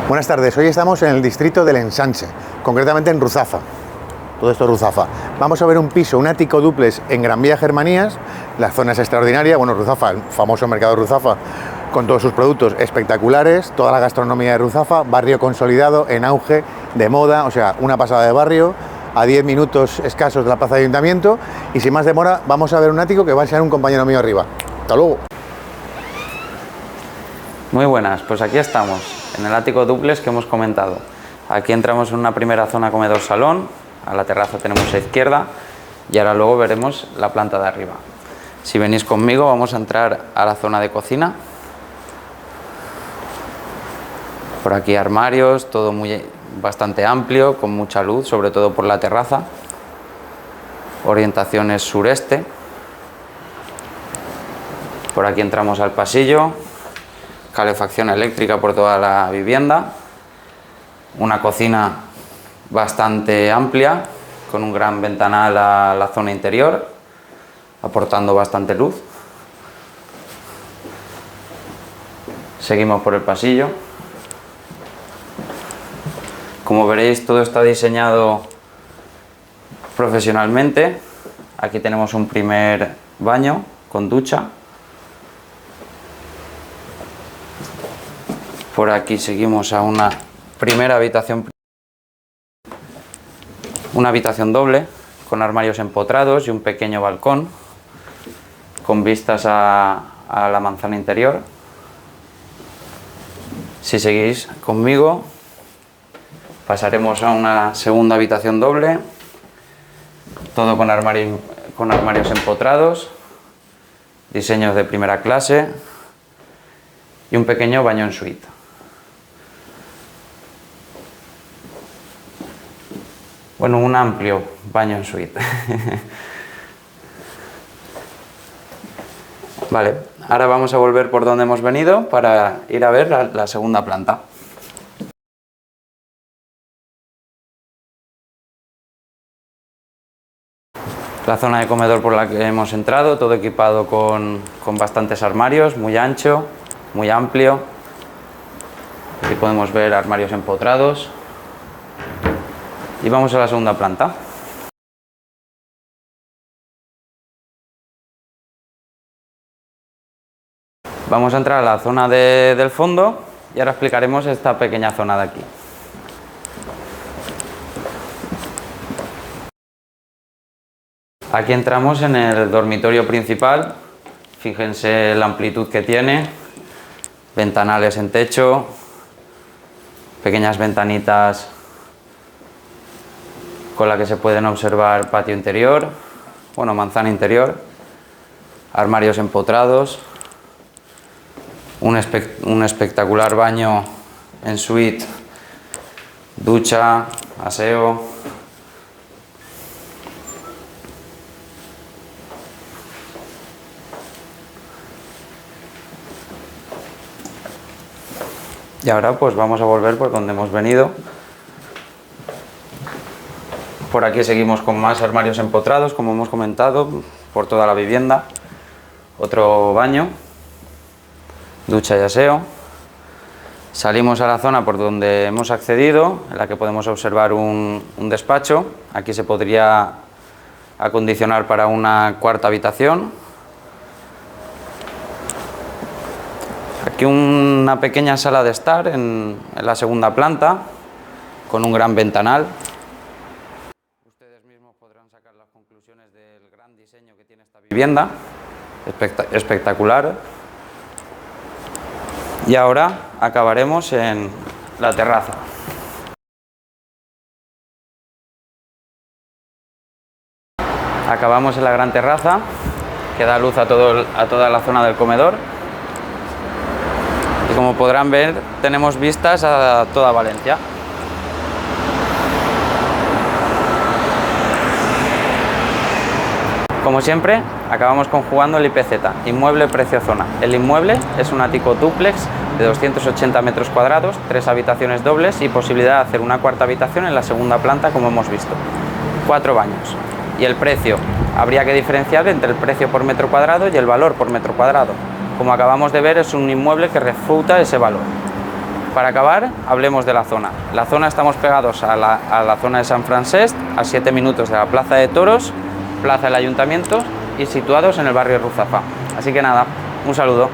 Buenas tardes, hoy estamos en el distrito del Ensanche, concretamente en Ruzafa. Todo esto es Ruzafa. Vamos a ver un piso, un ático dúplex en Gran Vía Germanías. La zona es extraordinaria, bueno, Ruzafa, el famoso mercado de Ruzafa, con todos sus productos espectaculares, toda la gastronomía de Ruzafa, barrio consolidado, en auge, de moda, o sea, una pasada de barrio, a 10 minutos escasos de la plaza de ayuntamiento, y sin más demora vamos a ver un ático que va a enseñar un compañero mío arriba. Hasta luego. Muy buenas, pues aquí estamos, en el ático dúplex que hemos comentado. Aquí entramos en una primera zona comedor-salón, a la terraza tenemos a izquierda y ahora luego veremos la planta de arriba. Si venís conmigo vamos a entrar a la zona de cocina. Por aquí armarios, todo bastante amplio, con mucha luz, sobre todo por la terraza. Orientación es sureste. Por aquí entramos al pasillo. Calefacción eléctrica por toda la vivienda, una cocina bastante amplia con un gran ventanal a la zona interior, aportando bastante luz. Seguimos por el pasillo. Como veréis, todo está diseñado profesionalmente. Aquí tenemos un primer baño con ducha. Por aquí seguimos a una primera habitación, una habitación doble con armarios empotrados y un pequeño balcón con vistas a la manzana interior. Si seguís conmigo, pasaremos a una segunda habitación doble, todo con armarios empotrados, diseños de primera clase y un pequeño baño en suite. Bueno, un amplio baño en suite. Vale, ahora vamos a volver por donde hemos venido para ir a ver la segunda planta. La zona de comedor por la que hemos entrado, todo equipado con bastantes armarios, muy ancho, muy amplio. Aquí podemos ver armarios empotrados. Y vamos a la segunda planta. Vamos a entrar a la zona del fondo y ahora explicaremos esta pequeña zona de aquí. Aquí entramos en el dormitorio principal. Fíjense la amplitud que tiene, ventanales en techo, pequeñas ventanitas con la que se pueden observar patio interior, bueno, manzana interior, armarios empotrados, un espectacular baño en suite, ducha, aseo. Y ahora pues vamos a volver por donde hemos venido. Por aquí seguimos con más armarios empotrados, como hemos comentado, por toda la vivienda. Otro baño, ducha y aseo. Salimos a la zona por donde hemos accedido, en la que podemos observar un despacho. Aquí se podría acondicionar para una cuarta habitación. Aquí una pequeña sala de estar en la segunda planta, con un gran ventanal. Sacar las conclusiones del gran diseño que tiene esta vivienda, espectacular. Y ahora acabaremos en la terraza. Acabamos en la gran terraza que da luz a toda la zona del comedor. Y como podrán ver, tenemos vistas a toda Valencia. Como siempre, acabamos conjugando el IPZ, inmueble precio zona. El inmueble es un ático dúplex de 280 metros cuadrados, 3 habitaciones dobles y posibilidad de hacer una cuarta habitación en la segunda planta, como hemos visto. 4 baños. Y el precio, habría que diferenciar entre el precio por metro cuadrado y el valor por metro cuadrado. Como acabamos de ver, es un inmueble que refuta ese valor. Para acabar, hablemos de la zona. La zona estamos pegados a la zona de San Francesc, a 7 minutos de la Plaza de Toros, Plaza del Ayuntamiento y situados en el barrio Ruzafa. Así que nada, un saludo.